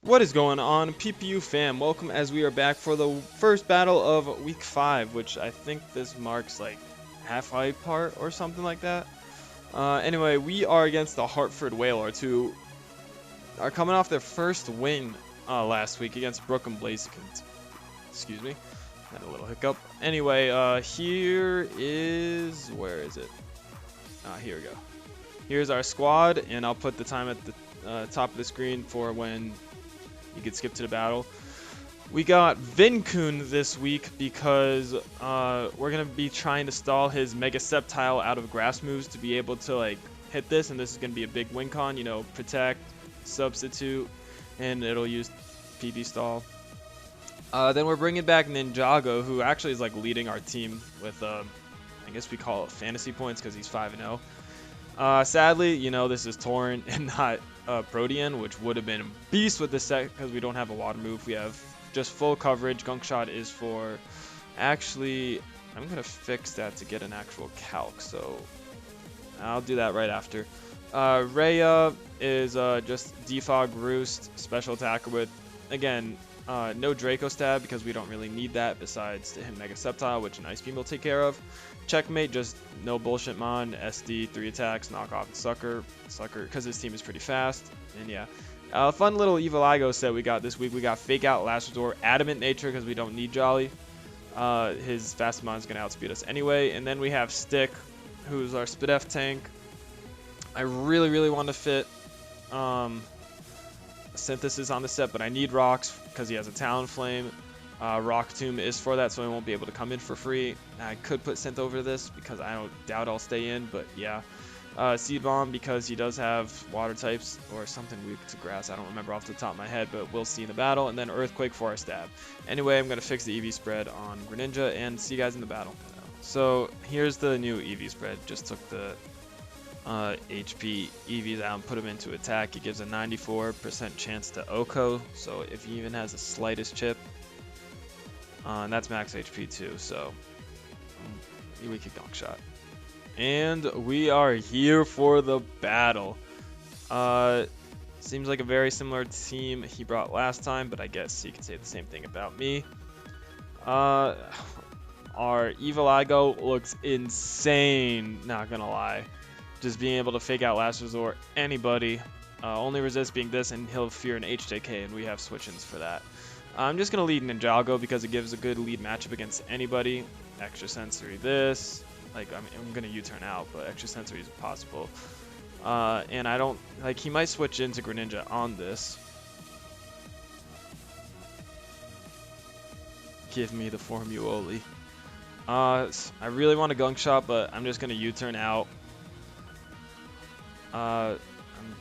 What is going on, PPU fam? Welcome as we are back for the first battle of week 5, which I think this marks like halfway part or something like that. Anyway, we are against the Hartford Wailords, who are coming off their first win last week against Brooklyn Blazekins. Excuse me, had a little hiccup. Anyway, here is, where is it? Here we go. Here's our squad, and I'll put the time at the top of the screen for when you could skip to the battle. We got Vinkun this week because we're going to be trying to stall his Mega Sceptile out of grass moves to be able to like hit this, and this is going to be a big win con, you know, protect, substitute, and it'll use PB stall. Then we're bringing back Ninjago, who actually is like leading our team with, I guess we call it fantasy points because he's 5-0. Sadly, you know, this is Torrent and not Protean, which would have been a beast with this set because we don't have a water move. We have just full coverage. Gunk Shot is for... Actually, I'm going to fix that to get an actual calc, so I'll do that right after. Rhea is just Defog Roost, special attacker with, again, no Draco Stab because we don't really need that besides to hit Mega Sceptile, which an Ice Beam will take care of. Checkmate, just no bullshit mon, SD, 3 attacks, knock off and sucker, because his team is pretty fast, and yeah. Fun little Evil Igo set we got this week. We got Fake Out, Last Resort, Adamant Nature because we don't need Jolly. His fast mon is going to outspeed us anyway, and then we have Stick, who's our Spidef tank. I really want to fit Synthesis on the set, but I need Rocks because he has a Talonflame. Rock Tomb is for that, so he won't be able to come in for free. I could put Synth over this because I don't doubt I'll stay in, but yeah. Seed Bomb because he does have water types or something weak to grass. I don't remember off the top of my head, but we'll see in the battle. And then Earthquake for our stab. Anyway, I'm going to fix the EV spread on Greninja and see you guys in the battle. So here's the new EV spread. Just took the HP EVs out and put them into attack. It gives a 94% chance to OHKO, so if he even has the slightest chip, and that's max HP too, so we could Gunk Shot. And we are here for the battle. Seems like a very similar team he brought last time, but I guess you could say the same thing about me. Our Evil Igo looks insane, not gonna lie. Just being able to Fake Out, Last Resort, anybody. Only resist being this, and he'll fear an HJK, and we have switch-ins for that. I'm just going to lead Ninjago because it gives a good lead matchup against anybody. Extra Sensory this. Like, I mean, I'm going to U-turn out, but Extra Sensory is possible. And I don't... Like, he might switch into Greninja on this. Give me the Formuoli. I really want a Gunk Shot, but I'm just going to U-turn out. I'm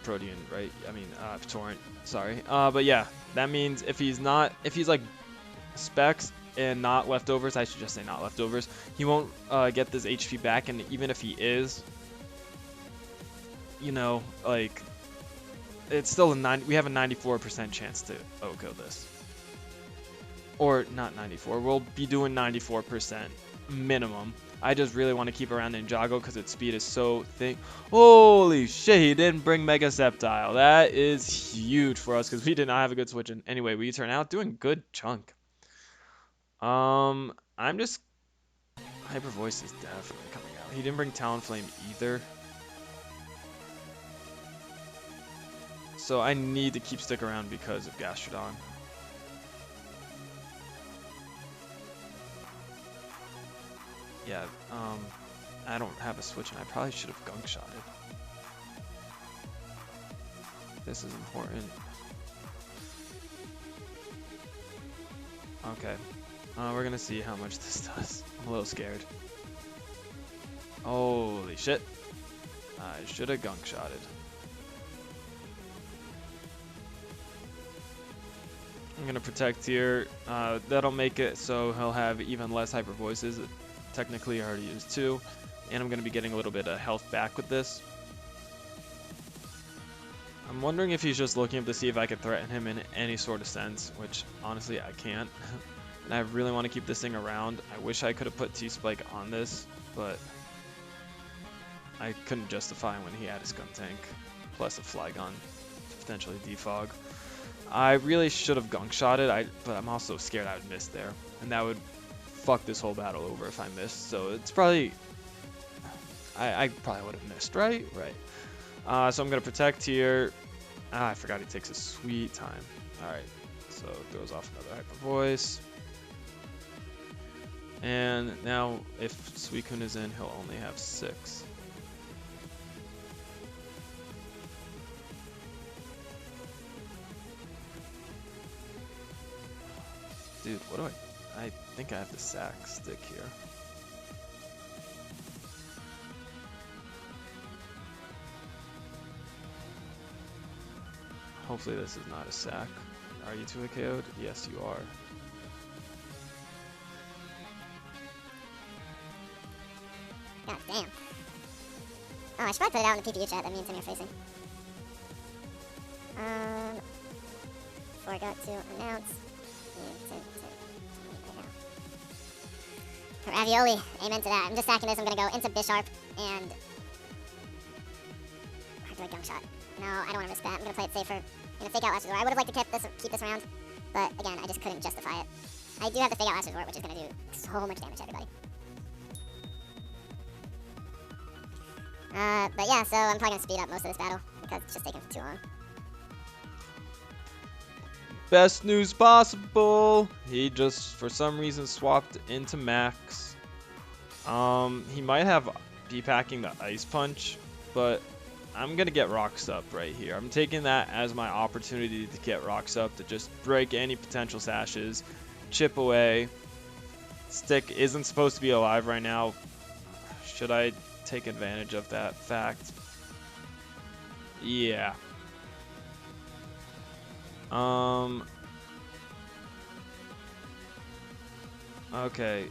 Protean, right? I mean, Torrent, sorry. But yeah, that means if he's like specs and not leftovers, I should just say not leftovers, he won't get this HP back, and even if he is, you know, like, it's still we have a 94% chance to OHKO this. Or, not 94, we'll be doing 94% minimum. I just really want to keep around Ninjago because its speed is so thick. Holy shit, he didn't bring Mega Sceptile. That is huge for us because we did not have a good switch in. Anyway, we turn out doing good chunk. I'm just... Hyper Voice is definitely coming out. He didn't bring Talonflame either. So I need to keep Stick around because of Gastrodon. Yeah, I don't have a switch, and I probably should have Gunk Shotted. This is important. Okay, we're gonna see how much this does. I'm a little scared. Holy shit. I should have Gunk Shotted. I'm gonna protect here. That'll make it so he'll have even less Hyper Voices. Technically, I already used 2, and I'm going to be getting a little bit of health back with this. I'm wondering if he's just looking up to see if I can threaten him in any sort of sense, which honestly I can't. And I really want to keep this thing around. I wish I could have put T-Spike on this, but I couldn't justify when he had his gun tank, plus a Flygon to potentially defog. I really should have gunk shot it, but I'm also scared I would miss there. And that would fuck this whole battle over if I missed. So it's probably... I probably would have missed, right? Right. So I'm going to protect here. I forgot he takes a sweet time. Alright. So throws off another Hyper Voice. And now if Suicune is in, he'll only have 6. Dude, what do I think I have the sack stick here. Hopefully this is not a sack. Are you 2 KO'd? Yes, you are. God damn. Oh, I should probably put it out in the PPU chat that me and Tim are facing. Forgot to announce. Ravioli. Amen to that. I'm just stacking this. I'm going to go into Bisharp and... I do a gunk shot. No, I don't want to risk that. I'm going to play it safer. I'm going to fake out Last Resort. I would have liked to keep this around, but again, I just couldn't justify it. I do have the fake out Last Resort, which is going to do so much damage to everybody. But yeah, so I'm probably going to speed up most of this battle because it's just taking too long. Best news possible. He just, for some reason, swapped into Max. He might have B-packing the Ice Punch, but I'm going to get Rocks Up right here. I'm taking that as my opportunity to get Rocks Up, to just break any potential sashes, chip away. Stick isn't supposed to be alive right now. Should I take advantage of that fact? Yeah. Okay.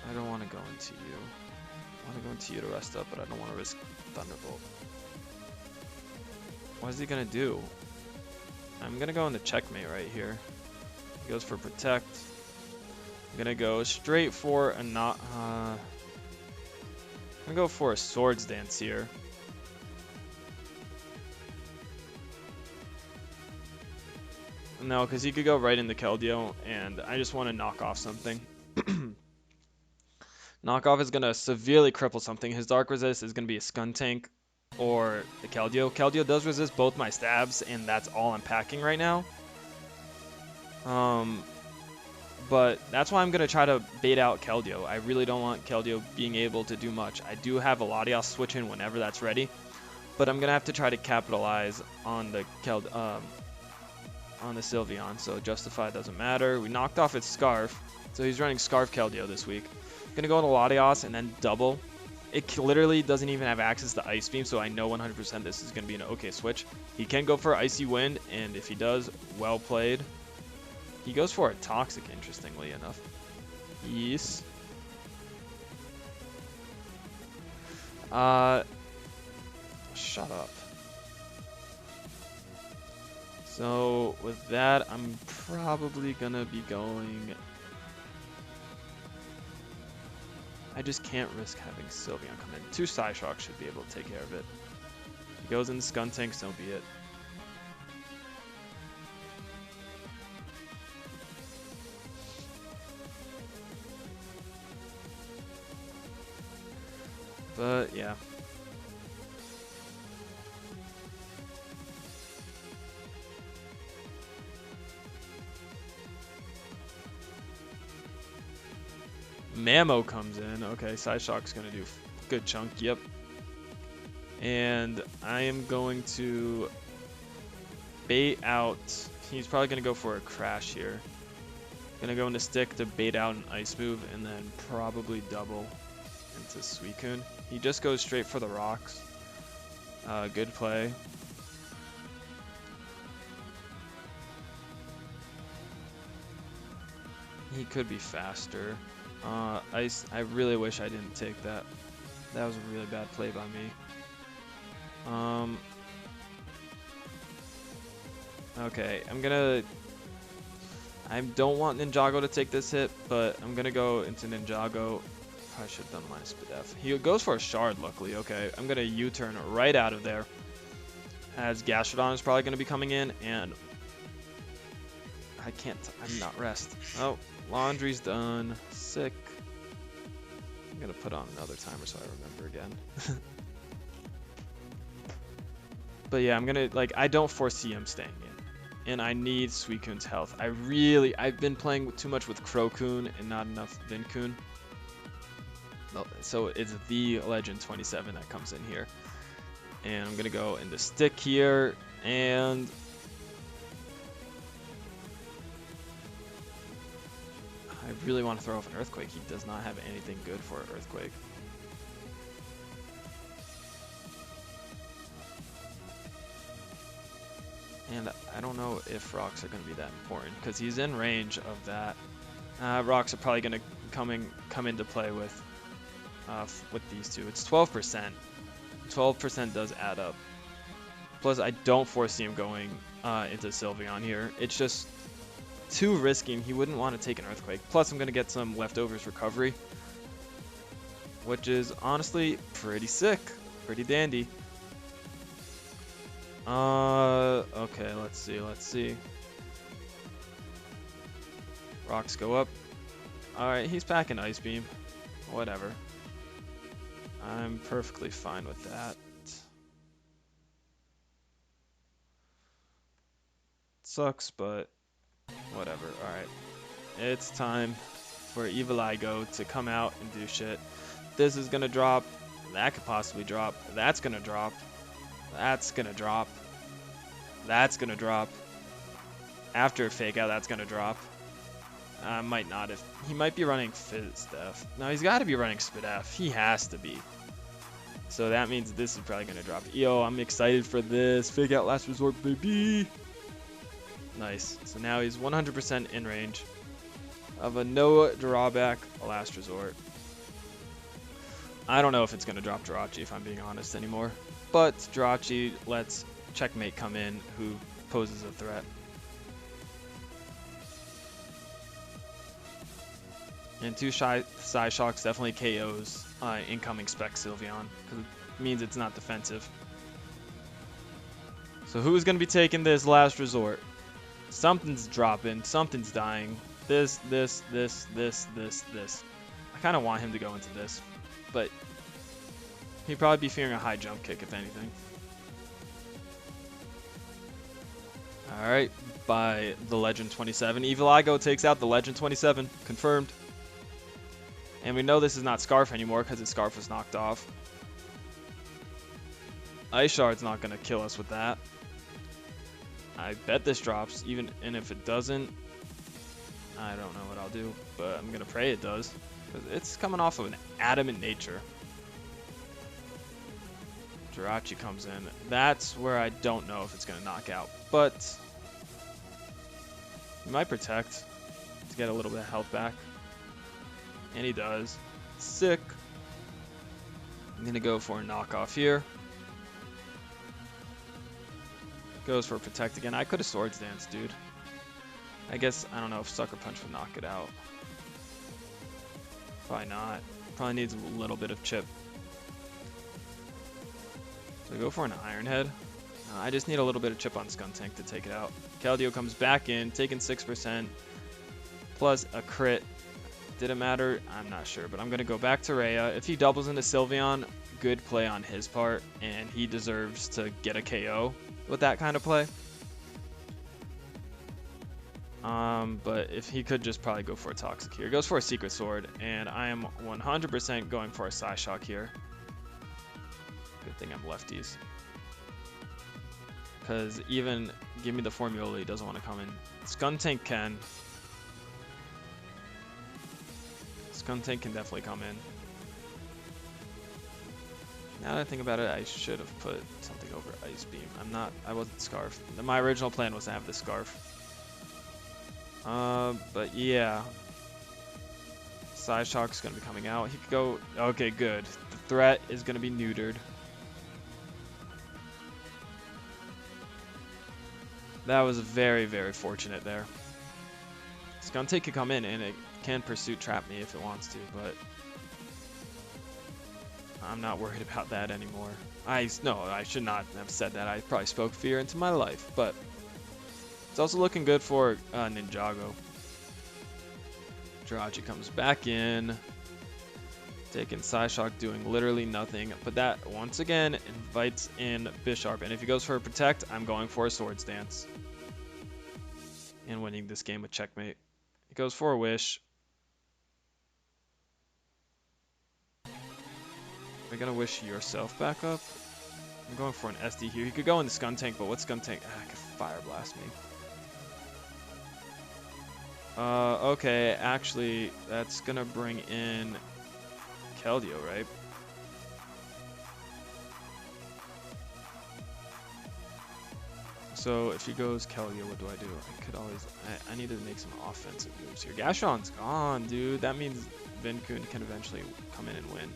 I don't want to go into you. I want to go into you to rest up, but I don't want to risk Thunderbolt. What is he going to do? I'm going to go into Checkmate right here. He goes for Protect. I'm going to go straight for a not... I'm going to go for a Swords Dance here. No, because he could go right into Keldeo, and I just want to knock off something. Knockoff is going to severely cripple something. His Dark Resist is going to be a Skuntank or the Keldeo. Keldeo does resist both my stabs, and that's all I'm packing right now. But that's why I'm going to try to bait out Keldeo. I really don't want Keldeo being able to do much. I do have a Latias switch in whenever that's ready, but I'm going to have to try to capitalize on the on the Sylveon, so Justify doesn't matter. We knocked off its Scarf, so he's running Scarf Keldeo this week. Gonna go into Latias and then double. It literally doesn't even have access to Ice Beam, so I know 100% this is gonna be an okay switch. He can go for Icy Wind, and if he does, well played. He goes for a Toxic, interestingly enough. Yes. Shut up. So with that, I'm probably gonna be going... I just can't risk having Sylveon come in. 2 Psyshock should be able to take care of it. He goes into Skuntank, so be it. But yeah. Mamo comes in. Okay, Psyshock's going to do a good chunk. Yep. And I am going to bait out. He's probably going to go for a Crash here. Going to go into Stick to bait out an Ice move and then probably double into Suicune. He just goes straight for the rocks. Good play. He could be faster. Ice. I really wish I didn't take that. That was a really bad play by me. Okay, I don't want Ninjago to take this hit, but I'm gonna go into Ninjago. Probably should have done minus Spadef. He goes for a Shard, luckily. Okay, I'm gonna U-turn right out of there. as Gastrodon is probably going to be coming in, and I'm not rest. Oh, laundry's done. Sick. I'm going to put on another timer so I remember again. But yeah, I'm going to, like, I don't foresee him staying in. And I need Suicune's health. I've been playing too much with Crocoon and not enough Vincoon. So it's the Legend 27 that comes in here. And I'm going to go into Stick here, and I really want to throw off an Earthquake. He does not have anything good for an Earthquake. And I don't know if rocks are going to be that important, because he's in range of that. Rocks are probably going to come into play with these two. It's 12%. 12% does add up. Plus, I don't foresee him going into Sylveon here. It's just too risky, and he wouldn't want to take an Earthquake. Plus, I'm going to get some leftovers recovery, which is honestly pretty sick. Pretty dandy. Okay, let's see. Rocks go up. Alright, he's packing Ice Beam. Whatever. I'm perfectly fine with that. Sucks, but whatever. Alright. It's time for Eviligo to come out and do shit. This is gonna drop. That could possibly drop. That's gonna drop. That's gonna drop. That's gonna drop. After Fake Out, that's gonna drop. Might not. If he might be running Fizdef. No, he's got to be running Spidef. He has to be. So that means this is probably gonna drop. Yo, I'm excited for this. Fake Out Last Resort, baby. Nice. So now he's 100% in range of a no drawback Last Resort. I don't know if it's gonna drop Jirachi, if I'm being honest anymore. But Jirachi lets Checkmate come in, who poses a threat. And two Psyshocks definitely KOs incoming Spec Sylveon, because it means it's not defensive. So who's going to be taking this Last Resort? Something's dropping, something's dying. This. I kind of want him to go into this, but he'd probably be fearing a high jump kick, if anything. Alright, by the Legend 27. Eviligo takes out the Legend 27. Confirmed. And we know this is not Scarf anymore because his Scarf was knocked off. Ice Shard's not going to kill us with that. I bet this drops, and if it doesn't, I don't know what I'll do, but I'm going to pray it does. Because it's coming off of an Adamant Nature. Jirachi comes in. That's where I don't know if it's going to knock out. But he might protect to get a little bit of health back. And he does. Sick. I'm going to go for a knockoff here. Goes for protect again. I could have Swords Dance, dude. I guess, I don't know if Sucker Punch would knock it out. Probably not. Probably needs a little bit of chip. So go for an Iron Head. I just need a little bit of chip on Skuntank to take it out. Keldeo comes back in, taking 6%, plus a crit. Did it matter? I'm not sure, but I'm going to go back to Rhea. If he doubles into Sylveon, good play on his part, and he deserves to get a KO with that kind of play. But if he could just probably go for a Toxic here. Goes for a Secret Sword, and I am 100% going for a Psyshock here. Good thing I'm lefties. Because even give me the Formula, he doesn't want to come in. Skuntank can. Skuntank can definitely come in. Now that I think about it, I should have put something over Ice Beam. I wasn't Scarf. My original plan was to have the Scarf. But yeah. Psyshock's going to be coming out. He could go, okay, good. The threat is going to be neutered. That was very, very fortunate there. Skuntank could come in and it can Pursuit Trap me if it wants to, but I'm not worried about that anymore. No, I should not have said that. I probably spoke fear into my life, but it's also looking good for Ninjago. Jirachi comes back in, taking Psyshock, doing literally nothing, but that once again invites in Bisharp, and if he goes for a Protect, I'm going for a Swords Dance and winning this game with checkmate. He goes for a Wish. Are you gonna wish yourself back up? I'm going for an SD here. He could go in the Skuntank, but what Skuntank? I could Fire Blast me. Okay, actually, that's gonna bring in Keldeo, right? So if he goes Keldeo, what do I do? I could always, I need to make some offensive moves here. Gashon's gone, dude. That means Vinkun can eventually come in and win.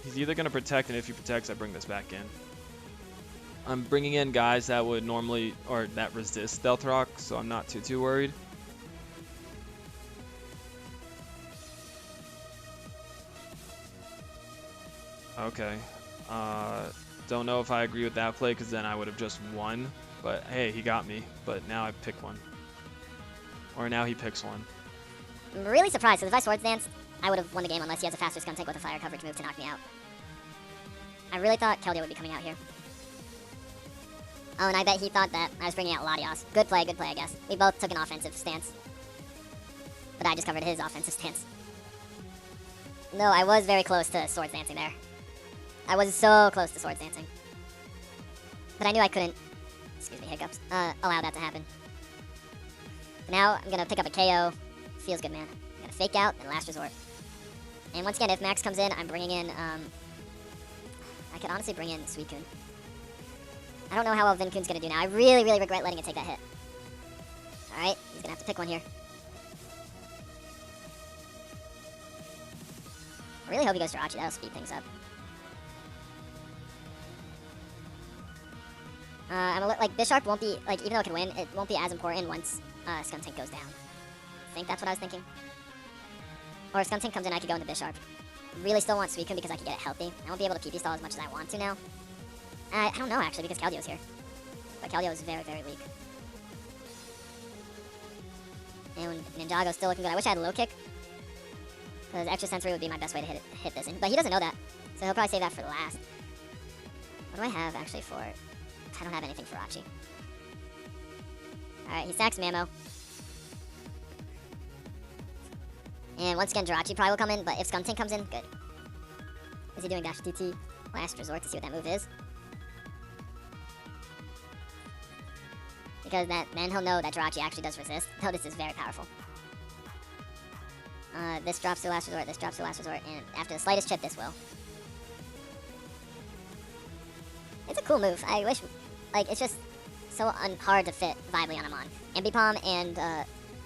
He's either going to protect, and if he protects, I bring this back in. I'm bringing in guys that would normally, or that resist Stealth Rock, so I'm not too worried. Okay. Don't know if I agree with that play, because then I would have just won. But hey, he got me. But now I pick one. Or now he picks one. I'm really surprised, because if I Swords Danced, I would have won the game unless he has a faster Skuntank with a fire coverage move to knock me out. I really thought Keldeo would be coming out here. Oh, and I bet he thought that I was bringing out Latios. Good play, I guess. We both took an offensive stance. But I just covered his offensive stance. No, I was very close to Swords Dancing there. I was so close to Swords Dancing. But I knew I couldn't, excuse me, hiccups, allow that to happen. Now, I'm going to pick up a KO. Feels good, man. I'm going to Fake Out and Last Resort. And once again, if Max comes in, I'm bringing in, I could honestly bring in Suicune. I don't know how well Vinkun's going to do now. I really regret letting it take that hit. Alright, he's going to have to pick one here. I really hope he goes Jirachi. That'll speed things up. I'm like, Bisharp won't be, like, even though it can win, it won't be as important once Skuntank goes down. I think that's what I was thinking. Or if Skuntank comes in, I could go into Bisharp. Really still want Suicune because I can get it healthy. I won't be able to PP stall as much as I want to now. I don't know, actually, because Keldeo's here. But Keldeo is very weak. And Ninjago's still looking good. I wish I had a low kick. Because extra sensory would be my best way to hit this in. But he doesn't know that. So he'll probably save that for last. What do I have, actually, for... I don't have anything for Rachi. Alright, he sacks Mamo. And once again, Jirachi probably will come in, but if Skuntank comes in, good. Is he doing dash TT? Last resort to see what that move is. Because then he'll know that Jirachi actually does resist. So this is very powerful. This drops to last resort, this drops to last resort, and after the slightest chip, this will. It's a cool move. I wish, like, it's just so hard to fit viably on Amon. Ambipom and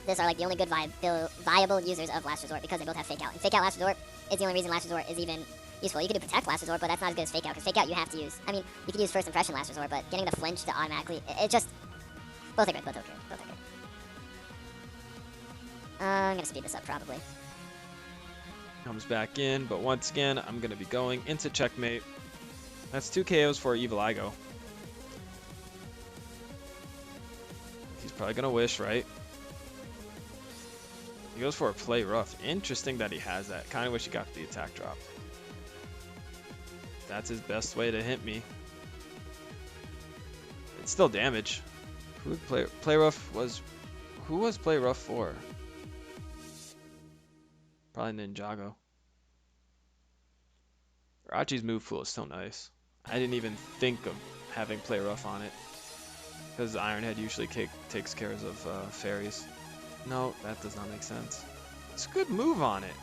this are like the only good viable users of Last Resort because they both have Fake Out. And Fake Out Last Resort is the only reason Last Resort is even useful. You could do Protect Last Resort, but that's not as good as Fake Out, because Fake Out you have to use. I mean, you could use First Impression Last Resort, but getting the flinch to automatically, it just... Both are good, both are good, both are good. I'm gonna speed this up, probably. Comes back in, but once again, I'm going to be going into checkmate. That's 2 KOs for Evil Igo. He's probably going to wish, right? He goes for a play rough. Interesting that he has that. Kind of wish he got the attack drop. That's his best way to hit me. It's still damage. Who would play rough was... Who was play rough for? Probably Ninjago. Rachi's move pool is so nice. I didn't even think of having play rough on it, because Ironhead usually takes care of fairies. No, that does not make sense. It's a good move on it.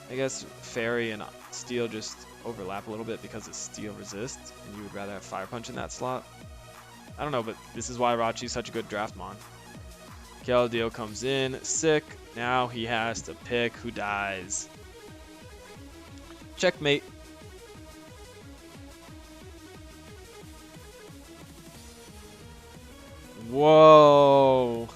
I guess fairy and steel just overlap a little bit because it's steel resist, and you would rather have fire punch in that slot. I don't know, but this is why Rachi's such a good draft mon. Keldeo comes in, sick. Now he has to pick who dies. Checkmate. Whoa.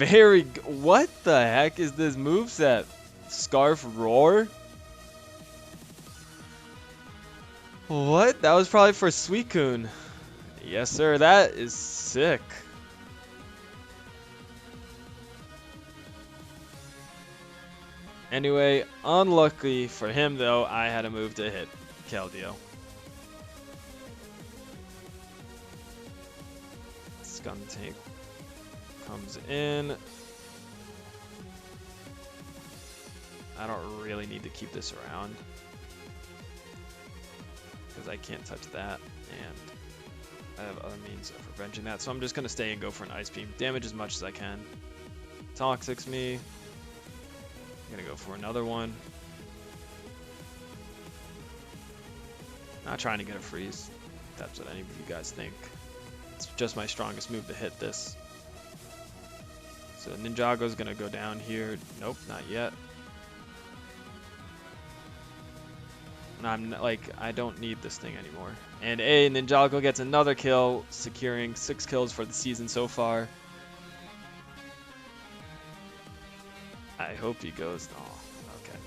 What the heck is this moveset? Scarf Roar? What? That was probably for Suicune. Yes, sir. That is sick. Anyway, unlucky for him, though, I had a move to hit Keldeo. Skuntank comes in. I don't really need to keep this around because I can't touch that, and I have other means of preventing that. So I'm just going to stay and go for an Ice Beam. Damage as much as I can. Toxics me. I'm going to go for another one. Not trying to get a freeze. If that's what any of you guys think. It's just my strongest move to hit this. So Ninjago's going to go down here. Nope, not yet. I don't need this thing anymore. And Ninjago gets another kill, securing 6 kills for the season so far. I hope he goes. Oh, okay.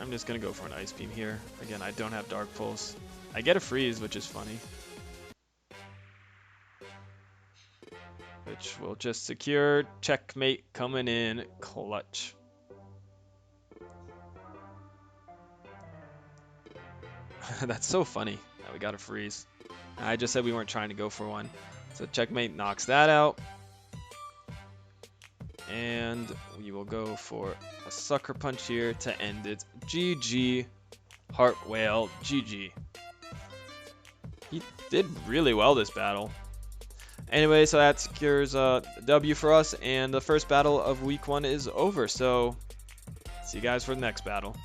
I'm just gonna go for an Ice Beam here. Again, I don't have Dark Pulse. I get a freeze, which is funny. Which will just secure checkmate coming in clutch. That's so funny that we got a freeze. I just said we weren't trying to go for one. So checkmate knocks that out. And we will go for a Sucker Punch here to end it. GG. Heart Whale. GG. He did really well this battle. Anyway, so that secures a W for us, and the first battle of week 1 is over. So, see you guys for the next battle.